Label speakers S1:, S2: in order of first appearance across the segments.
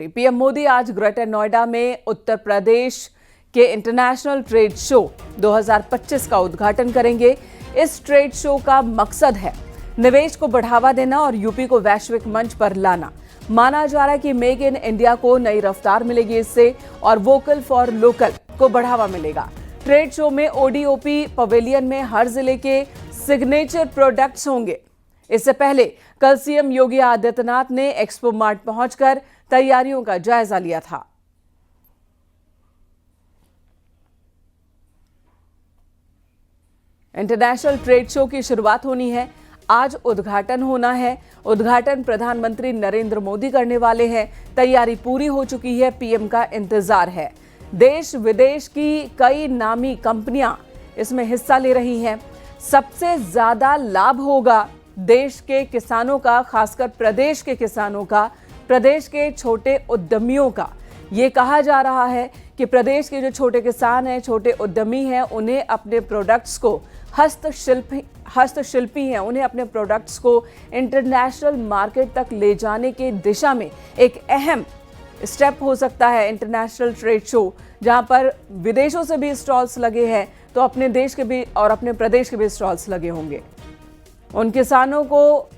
S1: PM Modi आज greater Noida में उत्तर प्रदेश के इंटरनेशनल ट्रेड शो 2025 का उद्घाटन करेंगे। इस ट्रेड शो का मकसद है निवेश को बढ़ावा देना और यूपी को वैश्विक मंच पर लाना। माना जा रहा है कि मेक इन इंडिया को नई रफ्तार मिलेगी इससे और वोकल फॉर लोकल को बढ़ावा मिलेगा। ट्रेड शो में ओडीओपी पवेलियन में हर जिले के सिग्नेचर प्रोडक्ट्स होंगे। इससे पहले कल सीएम योगी आदित्यनाथ ने एक्सपो मार्ट पहुंचकर तैयारियों का जायजा लिया था। इंटरनेशनल ट्रेड शो की शुरुआत होनी है, आज उद्घाटन होना है। उद्घाटन प्रधानमंत्री नरेंद्र मोदी करने वाले हैं। तैयारी पूरी हो चुकी है, पीएम का इंतजार है। देश विदेश की कई नामी कंपनियां इसमें हिस्सा ले रही हैं। सबसे ज्यादा लाभ होगा देश के किसानों का, खासकर प्रदेश के किसानों का, प्रदेश के छोटे उद्यमियों का। ये कहा जा रहा है कि प्रदेश के जो छोटे किसान हैं, छोटे उद्यमी हैं, उन्हें अपने प्रोडक्ट्स को हस्तशिल्पी हैं, उन्हें अपने प्रोडक्ट्स को इंटरनेशनल मार्केट तक ले जाने के दिशा में एक अहम स्टेप हो सकता है इंटरनेशनल ट्रेड शो, जहां पर विदेशों से भी स्टॉल्स लगे हैं तो अपने देश के भी और अपने प्रदेश के भी स्टॉल्स लगे होंगे। उन किसानों को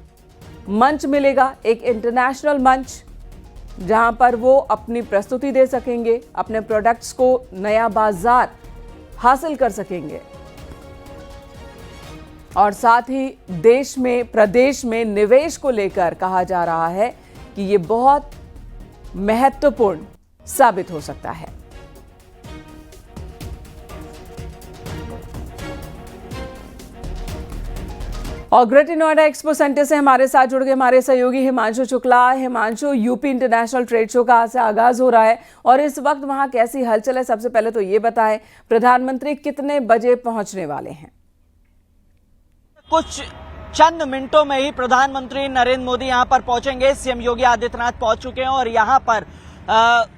S1: मंच मिलेगा, एक इंटरनेशनल मंच, जहां पर वो अपनी प्रस्तुति दे सकेंगे, अपने प्रोडक्ट्स को नया बाजार हासिल कर सकेंगे और साथ ही देश में, प्रदेश में निवेश को लेकर कहा जा रहा है कि ये बहुत महत्वपूर्ण साबित हो सकता है। और ग्रेटर नोएडा एक्सपो सेंटर से हमारे साथ जुड़ गए हमारे सहयोगी Himanshu Shukla. Himanshu, UP international trade show का आज से आगाज हो रहा है और इस वक्त वहां कैसी हलचल है? सबसे पहले तो ये बताएं, प्रधानमंत्री कितने बजे पहुंचने वाले हैं?
S2: कुछ चंद मिनटों में ही प्रधानमंत्री नरेंद्र मोदी यहां पर पहुंचेंगे। सीएम योगी आदित्यनाथ पहुंच चुके हैं और यहां पर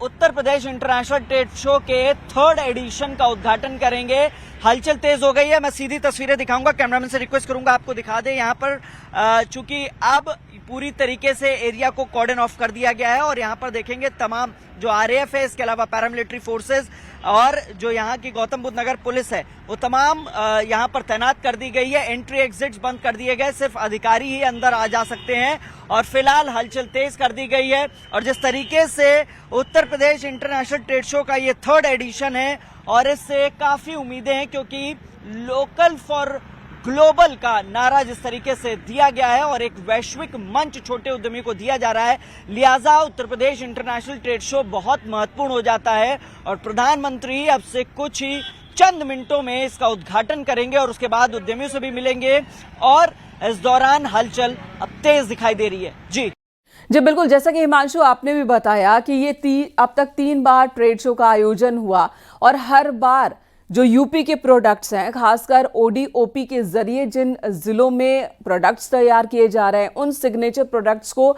S2: Uttar Pradesh international trade show के 3rd एडिशन का उद्घाटन करेंगे। हलचल तेज हो गई है। मैं सीधी तस्वीरें दिखाऊंगा, कैमरामैन से रिक्वेस्ट करूंगा आपको दिखा दे। यहाँ पर चूंकि अब पूरी तरीके से एरिया को कॉर्डन ऑफ कर दिया गया है और यहाँ पर देखेंगे तमाम जो आरएएफ है, इसके अलावा पैरामिलिट्री फोर्सेस और जो यहाँ की गौतम बुद्ध नगर पुलिस है, वो तमाम यहाँ पर तैनात कर दी गई है। एंट्री एग्जिट्स बंद कर दिए गए, सिर्फ अधिकारी ही अंदर आ जा सकते हैं और फिलहाल हलचल तेज कर दी गई है। और जिस तरीके से Uttar Pradesh international trade show का ये 3rd एडिशन है और इससे काफी उम्मीदें हैं, क्योंकि लोकल फॉर ग्लोबल का नारा जिस तरीके से दिया गया है और एक वैश्विक मंच छोटे उद्यमी को दिया जा रहा है, लिहाजा Uttar Pradesh international trade show बहुत महत्वपूर्ण हो जाता है। और प्रधानमंत्री अब से कुछ ही चंद मिनटों में इसका उद्घाटन करेंगे और उसके बाद उद्यमियों से भी मिलेंगे और इस दौरान हलचल अब तेज दिखाई दे रही है। जी
S1: बिल्कुल, जैसा कि हिमांशु आपने भी बताया कि ये अब तक 3 बार ट्रेड शो का आयोजन हुआ और हर बार जो यूपी के प्रोडक्ट्स हैं, खासकर ओडीओपी के जरिए जिन जिलों में प्रोडक्ट्स तैयार किए जा रहे हैं, उन सिग्नेचर प्रोडक्ट्स को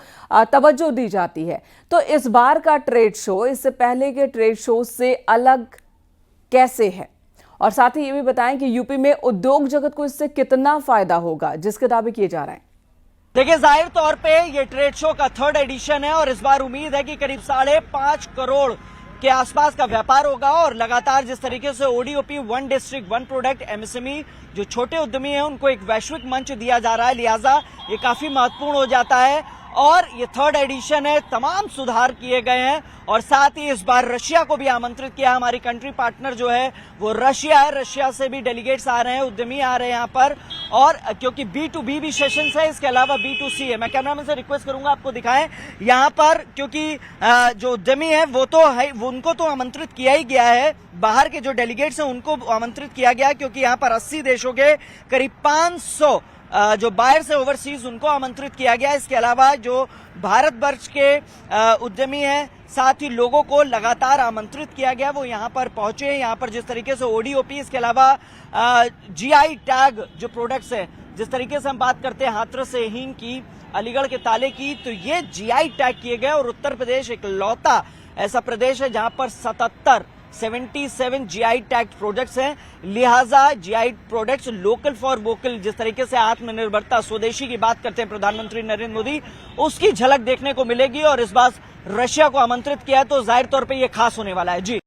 S1: तवज्जो दी जाती है। तो इस बार का ट्रेड शो इससे पहले के ट्रेड शो से अलग कैसे है? और साथ ही ये भी बताएं कि यूपी में उद्योग जगत को इससे कितना फायदा होगा, जिसके दावे किए जा रहे हैं।
S2: देखिए, जाहिर तौर पे ये ट्रेड शो का 3rd एडिशन है और इस बार उम्मीद है कि करीब 5.5 करोड़ के आसपास का व्यापार होगा और लगातार जिस तरीके से ओडीओपी 1 डिस्ट्रिक्ट 1 प्रोडक्ट एमएसएमई जो छोटे उद्यमी हैं उनको एक वैश्विक मंच दिया जा रहा है, लिहाजा ये काफी महत्वपूर्ण हो जाता है। और ये 3rd एडिशन है, तमाम सुधार किए गए हैं और साथ ही इस बार रशिया को भी आमंत्रित किया। हमारी कंट्री पार्टनर जो है वो रशिया है, रशिया से भी डेलीगेट्स आ रहे हैं, उद्यमी आ रहे हैं यहाँ पर। और क्योंकि B2B भी सेशंस है, इसके अलावा B2C है। मैं कैमरामैन से रिक्वेस्ट करूंगा आपको दिखाएं यहाँ पर, क्योंकि जो उद्यमी है वो तो है, उनको तो आमंत्रित किया ही गया है, बाहर के जो डेलीगेट्स हैं उनको आमंत्रित किया गया है, क्योंकि यहाँ पर 80 देशों के करीब 500 जो बायर्स है ओवरसीज, उनको आमंत्रित किया गया। इसके अलावा जो भारत वर्ष के उद्यमी हैं, साथ ही लोगों को लगातार आमंत्रित किया गया, वो यहाँ पर पहुंचे हैं। यहाँ पर जिस तरीके से ओडीओपी, इसके अलावा जीआई टैग जो प्रोडक्ट्स है, जिस तरीके से हम बात करते हैं हाथरस से हींग की, अलीगढ़ के ताले की, तो ये जीआई टैग किए गए और उत्तर प्रदेश एक लौता ऐसा प्रदेश है जहां पर 77 जीआई टैग प्रोडक्ट्स हैं। लिहाजा GI products local for vocal, जिस तरीके से आत्मनिर्भरता स्वदेशी की बात करते हैं प्रधानमंत्री नरेंद्र मोदी, उसकी झलक देखने को मिलेगी और इस बार रशिया को आमंत्रित किया है, तो जाहिर तौर पे ये खास होने वाला है। जी,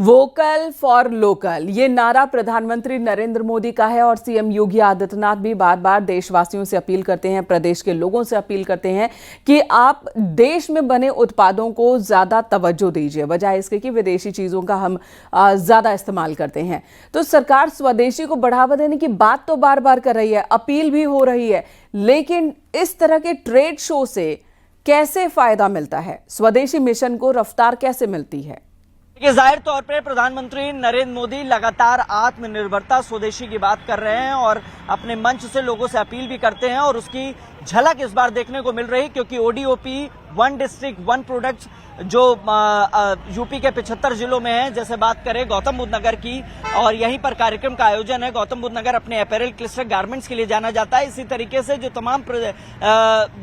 S1: वोकल फॉर लोकल, ये नारा प्रधानमंत्री नरेंद्र मोदी का है और सीएम योगी आदित्यनाथ भी बार बार देशवासियों से अपील करते हैं, प्रदेश के लोगों से अपील करते हैं कि आप देश में बने उत्पादों को ज्यादा तवज्जो दीजिए, बजाय इसके कि विदेशी चीजों का हम ज्यादा इस्तेमाल करते हैं। तो सरकार स्वदेशी को बढ़ावा देने की बात तो बार बार कर रही है, अपील भी हो रही है, लेकिन इस तरह के ट्रेड शो से कैसे फायदा मिलता है, स्वदेशी मिशन को रफ्तार कैसे मिलती है?
S2: कि जाहिर तौर पे प्रधानमंत्री नरेंद्र मोदी लगातार आत्मनिर्भरता स्वदेशी की बात कर रहे हैं और अपने मंच से लोगों से अपील भी करते हैं, और उसकी झलक इस बार देखने को मिल रही, क्योंकि ODOP one district one product जो यूपी के 75 जिलों में है, जैसे बात करें गौतम बुद्ध नगर की, और यहीं पर कार्यक्रम का आयोजन है। गौतम बुद्ध नगर अपने अपैरल क्लस्टर गारमेंट्स के लिए जाना जाता है। इसी तरीके से जो तमाम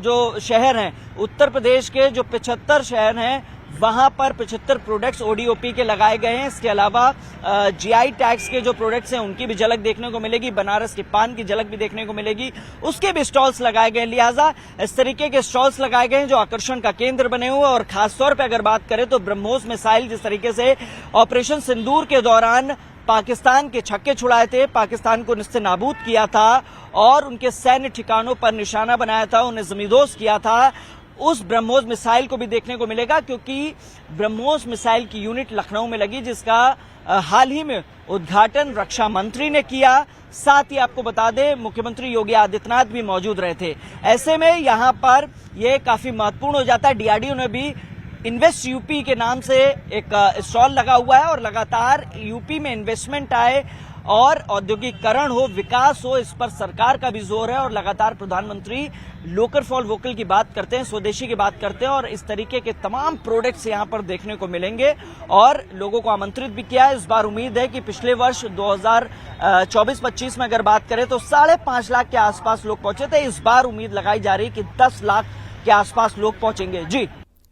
S2: जो शहर हैं उत्तर प्रदेश के, जो 75 शहर हैं, वहां पर 75 प्रोडक्ट्स ओडीओपी के लगाए गए हैं। इसके अलावा जीआई टैग्स के जो प्रोडक्ट्स हैं उनकी भी झलक देखने को मिलेगी, बनारस के पान की झलक भी देखने को मिलेगी, उसके भी स्टॉल्स लगाए गए। लिहाजा इस तरीके के स्टॉल्स लगाए गए हैं जो आकर्षण का केंद्र बने हुए। और खासतौर पर अगर बात करें तो ब्रह्मोस मिसाइल, जिस तरीके से ऑपरेशन सिंदूर के दौरान पाकिस्तान के छक्के छुड़ाए थे, पाकिस्तान को निस्ते नाबूद किया था और उनके सैन्य ठिकानों पर निशाना बनाया था, उन्हें जमींदोज किया था, उस ब्रह्मोस मिसाइल को भी देखने को मिलेगा, क्योंकि ब्रह्मोस मिसाइल की यूनिट लखनऊ में लगी, जिसका हाल ही में उद्घाटन रक्षा मंत्री ने किया। साथ ही आपको बता दें मुख्यमंत्री योगी आदित्यनाथ भी मौजूद रहे थे। ऐसे में यहां पर यह काफी महत्वपूर्ण हो जाता है। डीआरडीओ ने भी इन्वेस्ट यूपी के नाम से एक स्टॉल लगा हुआ है और लगातार यूपी में इन्वेस्टमेंट आए और औद्योगिकरण हो, विकास हो, इस पर सरकार का भी जोर है। और लगातार प्रधानमंत्री लोकल फॉर वोकल की बात करते हैं, स्वदेशी की बात करते हैं, और इस तरीके के तमाम प्रोडक्ट्स यहां पर देखने को मिलेंगे और लोगों को आमंत्रित भी किया है। इस बार उम्मीद है कि पिछले वर्ष 2024-25 में अगर बात करें तो 5.5 लाख के आसपास लोग पहुंचे थे। इस बार उम्मीद लगाई जा रही है कि 10 लाख के आसपास लोग पहुंचेंगे।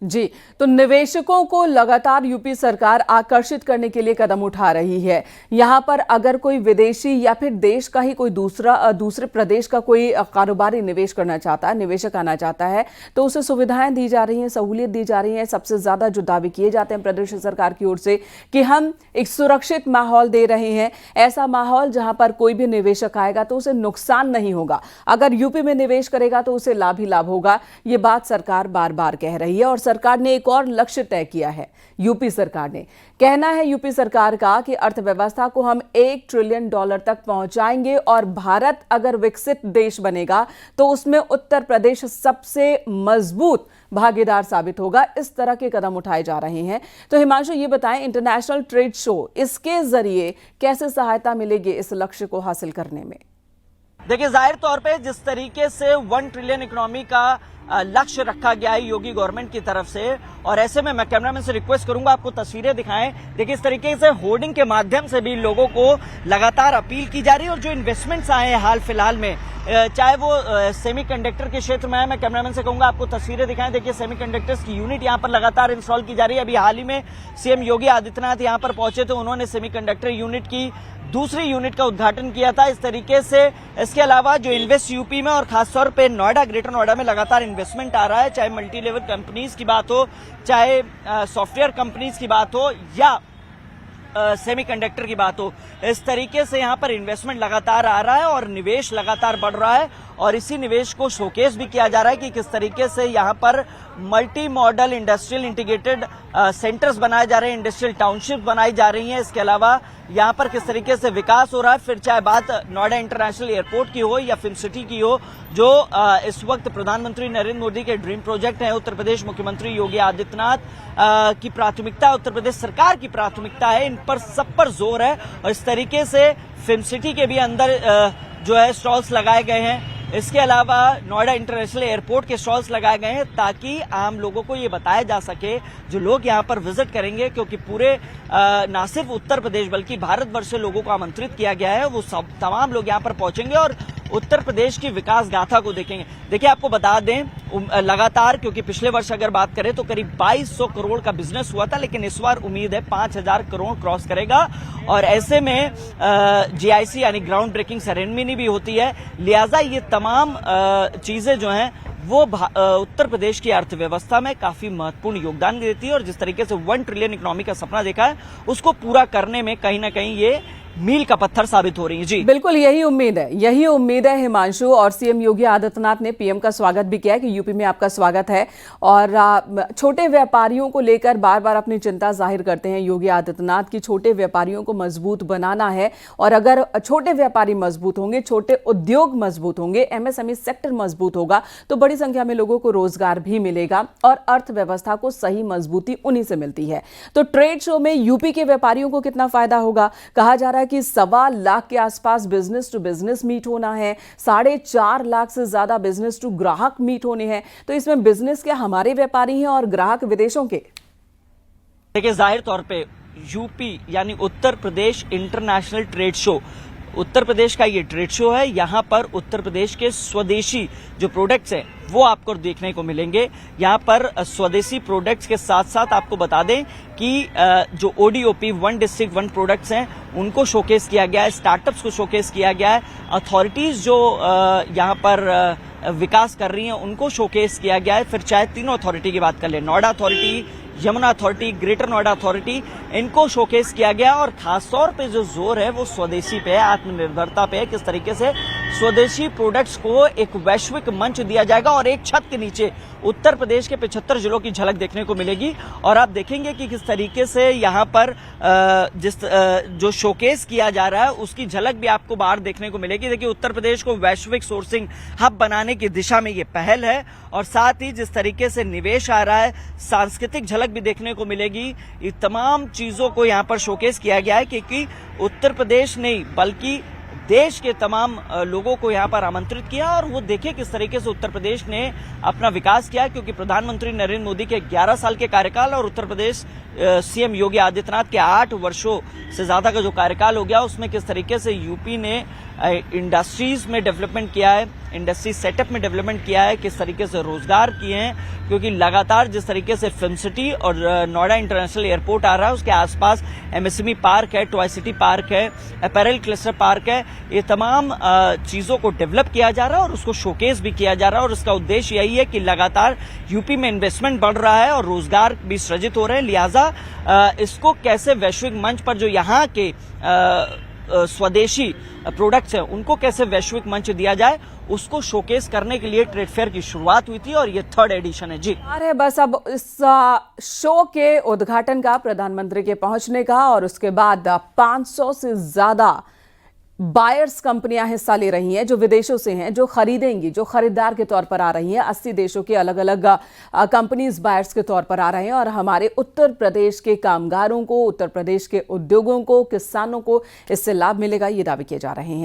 S1: जी, तो निवेशकों को लगातार यूपी सरकार आकर्षित करने के लिए कदम उठा रही है। यहां पर अगर कोई विदेशी या फिर देश का ही कोई दूसरे प्रदेश का कोई कारोबारी निवेश करना चाहता है, निवेशक आना चाहता है, तो उसे सुविधाएं दी जा रही हैं, सहूलियत दी जा रही है। सबसे ज्यादा जो दावे किए जाते हैं प्रदेश सरकार की ओर से कि हम एक सुरक्षित माहौल दे रहे हैं, ऐसा माहौल जहां पर कोई भी निवेशक आएगा तो उसे नुकसान नहीं होगा, अगर यूपी में निवेश करेगा तो उसे लाभ ही लाभ होगा। ये बात सरकार बार बार कह रही है और सरकार ने एक और लक्ष्य तय किया है। यूपी सरकार ने कहना है यूपी सरकार का कि अर्थव्यवस्था को हम $1 ट्रिलियन तक पहुंचाएंगे और भारत अगर विकसित देश बनेगा तो उसमें उत्तर प्रदेश सबसे मजबूत भागीदार साबित होगा। इस तरह के कदम उठाए जा रहे हैं। तो हिमांशु, ये बताएं, इंटरनेशनल ट्रेड शो, इसके जरिए कैसे सहायता मिलेगी इस लक्ष्य को हासिल करने में?
S2: देखिए, जाहिर तौर पे जिस तरीके से 1 ट्रिलियन इकोनॉमी का लक्ष्य रखा गया है योगी गवर्नमेंट की तरफ से, और ऐसे में मैं कैमरामैन से रिक्वेस्ट करूंगा आपको तस्वीरें दिखाएं। देखिए, इस तरीके से होर्डिंग के माध्यम से भी लोगों को लगातार अपील की जा रही है। और जो इन्वेस्टमेंट्स आए हैं हाल फिलहाल में, चाहे वो सेमीकंडक्टर के क्षेत्र में है, मैं कैमरामैन से कहूंगा आपको तस्वीरें दिखाएं। देखिए, सेमीकंडक्टर्स की यूनिट यहां पर लगातार इंस्टॉल की जा रही है। अभी हाल ही में सीएम योगी आदित्यनाथ यहां पर पहुंचे थे, उन्होंने सेमीकंडक्टर यूनिट की दूसरी यूनिट का उद्घाटन किया था। इस तरीके से इसके अलावा जो इन्वेस्ट यूपी में और खासतौर पे नोएडा, ग्रेटर नोएडा में लगातार इन्वेस्टमेंट आ रहा है, चाहे मल्टी लेवल कंपनीज की बात हो, चाहे सॉफ्टवेयर कंपनीज की बात हो या सेमीकंडक्टर की बात हो, इस तरीके से यहां पर इन्वेस्टमेंट लगातार आ रहा है और निवेश लगातार बढ़ रहा है। और इसी निवेश को शोकेस भी किया जा रहा है कि किस तरीके से यहां पर multi modal industrial integrated centres बनाए जा रहे हैं, इंडस्ट्रियल टाउनशिप बनाई जा रही हैं। इसके अलावा यहां पर किस तरीके से विकास हो रहा है, फिर चाहे बात नोएडा इंटरनेशनल एयरपोर्ट की हो या फिल्म सिटी की हो, जो इस वक्त प्रधानमंत्री नरेंद्र मोदी के ड्रीम प्रोजेक्ट है, उत्तर प्रदेश मुख्यमंत्री योगी आदित्यनाथ की प्राथमिकता, उत्तर प्रदेश सरकार की प्राथमिकता है, इन पर सब पर जोर है। और इस तरीके से फिल्म सिटी के भी अंदर जो है स्टॉल्स लगाए गए हैं। इसके अलावा नोएडा इंटरनेशनल एयरपोर्ट के स्टॉल्स लगाए गए हैं ताकि आम लोगों को ये बताया जा सके, जो लोग यहाँ पर विजिट करेंगे, क्योंकि पूरे न सिर्फ उत्तर प्रदेश बल्कि भारतवर्ष से लोगों को आमंत्रित किया गया है, वो सब तमाम लोग यहाँ पर पहुंचेंगे और उत्तर प्रदेश की विकास गाथा को देखेंगे। देखिए, आपको बता दें लगातार, क्योंकि पिछले वर्ष अगर बात करें तो करीब 2200 करोड़ का बिजनेस हुआ था, लेकिन इस बार उम्मीद है 5000 करोड़ क्रॉस करेगा। और ऐसे में जीआईसी यानी ग्राउंड ब्रेकिंग सेरेमनी भी होती है। लिहाजा ये तमाम चीजें जो हैं वो उत्तर प्रदेश की अर्थव्यवस्था में काफी महत्वपूर्ण योगदान देती है और जिस तरीके से 1 ट्रिलियन इकोनॉमी का सपना देखा है उसको पूरा करने में कहीं ना कहीं ये मील का पत्थर साबित हो रही है। जी
S1: बिल्कुल यही उम्मीद है हिमांशु। और सीएम योगी आदित्यनाथ ने पीएम का स्वागत भी किया कि यूपी में आपका स्वागत है। और छोटे व्यापारियों को लेकर बार बार अपनी चिंता जाहिर करते हैं योगी आदित्यनाथ की छोटे व्यापारियों को मजबूत बनाना है। और अगर छोटे व्यापारी मजबूत होंगे, छोटे उद्योग मजबूत होंगे, एमएसएमई सेक्टर मजबूत होगा तो बड़ी संख्या में लोगों को रोजगार भी मिलेगा और अर्थव्यवस्था को सही मजबूती उन्हीं से मिलती है। तो ट्रेड शो में यूपी के व्यापारियों को कितना फायदा होगा? कहा जा रहा है कि 1.25 लाख के आसपास बिजनेस टू बिजनेस मीट होना है, 4.5 लाख से ज्यादा बिजनेस टू ग्राहक मीट होने हैं। तो इसमें बिजनेस के हमारे व्यापारी हैं और ग्राहक विदेशों के।
S2: देखिए जाहिर तौर पे यूपी यानी Uttar Pradesh international trade show, Uttar Pradesh का ये ट्रेड शो है। यहाँ पर उत्तर प्रदेश के स्वदेशी जो प्रोडक्ट्स हैं वो आपको देखने को मिलेंगे। यहाँ पर स्वदेशी प्रोडक्ट्स के साथ साथ आपको बता दें कि जो ओडीओपी 1 डिस्ट्रिक्ट 1 प्रोडक्ट्स हैं उनको शोकेस किया गया है, स्टार्टअप्स को शोकेस किया गया है, अथॉरिटीज जो यहाँ पर विकास कर रही हैं उनको शोकेस किया गया है। फिर चाहे तीनों अथॉरिटी की बात कर ले, Noida authority, Yamuna authority, greater Noida authority, इनको शोकेस किया गया। और खासतौर पे जो जोर है वो स्वदेशी पे है, आत्मनिर्भरता पे है। किस तरीके से स्वदेशी प्रोडक्ट्स को एक वैश्विक मंच दिया जाएगा और एक छत के नीचे उत्तर प्रदेश के 75 जिलों की झलक देखने को मिलेगी। और आप देखेंगे कि किस तरीके से यहाँ पर जो शोकेस किया जा रहा है उसकी झलक भी आपको बाहर देखने को मिलेगी। देखिए उत्तर प्रदेश को वैश्विक सोर्सिंग हब बनाने की दिशा में ये पहल है और साथ ही जिस तरीके से निवेश आ रहा है, सांस्कृतिक झलक भी देखने को मिलेगी। ये तमाम चीजों को यहाँ पर शोकेस किया गया है क्योंकि उत्तर प्रदेश नहीं बल्कि देश के तमाम लोगों को यहाँ पर आमंत्रित किया और वो देखे किस तरीके से उत्तर प्रदेश ने अपना विकास किया। क्योंकि प्रधानमंत्री नरेंद्र मोदी के 11 साल के कार्यकाल और उत्तर प्रदेश सीएम योगी आदित्यनाथ के 8 वर्षों से ज्यादा का जो कार्यकाल हो गया उसमें किस तरीके से यूपी ने इंडस्ट्रीज में डेवलपमेंट किया है, इंडस्ट्री सेटअप में डेवलपमेंट किया है, किस तरीके से रोजगार किए हैं। क्योंकि लगातार जिस तरीके से फिल्म सिटी और नोएडा इंटरनेशनल एयरपोर्ट आ रहा है उसके आसपास एमएसएमई पार्क है, टॉय सिटी पार्क है, अपैरल क्लस्टर पार्क है, ये तमाम चीजों को डेवलप किया जा रहा है और उसको शोकेस भी किया जा रहा है। और इसका उद्देश्य यही है कि लगातार यूपी में इन्वेस्टमेंट बढ़ रहा है और रोजगार भी सृजित हो रहे हैं। लिहाजा इसको कैसे वैश्विक मंच पर जो यहाँ के स्वदेशी प्रोडक्ट्स हैं उनको कैसे वैश्विक मंच दिया जाए उसको शोकेस करने के लिए ट्रेड फेयर की शुरुआत हुई थी और ये 3rd एडिशन है। जी
S1: अरे बस अब इस शो के उद्घाटन का, प्रधानमंत्री के पहुंचने का और उसके बाद 500 से ज्यादा बायर्स कंपनियां हिस्सा ले रही हैं जो विदेशों से हैं, जो खरीदेंगी, जो खरीदार के तौर पर आ रही हैं। 80 देशों के अलग अलग कंपनीज बायर्स के तौर पर आ रहे हैं और हमारे उत्तर प्रदेश के कामगारों को, उत्तर प्रदेश के उद्योगों को, किसानों को इससे लाभ मिलेगा, ये दावे किए जा रहे हैं।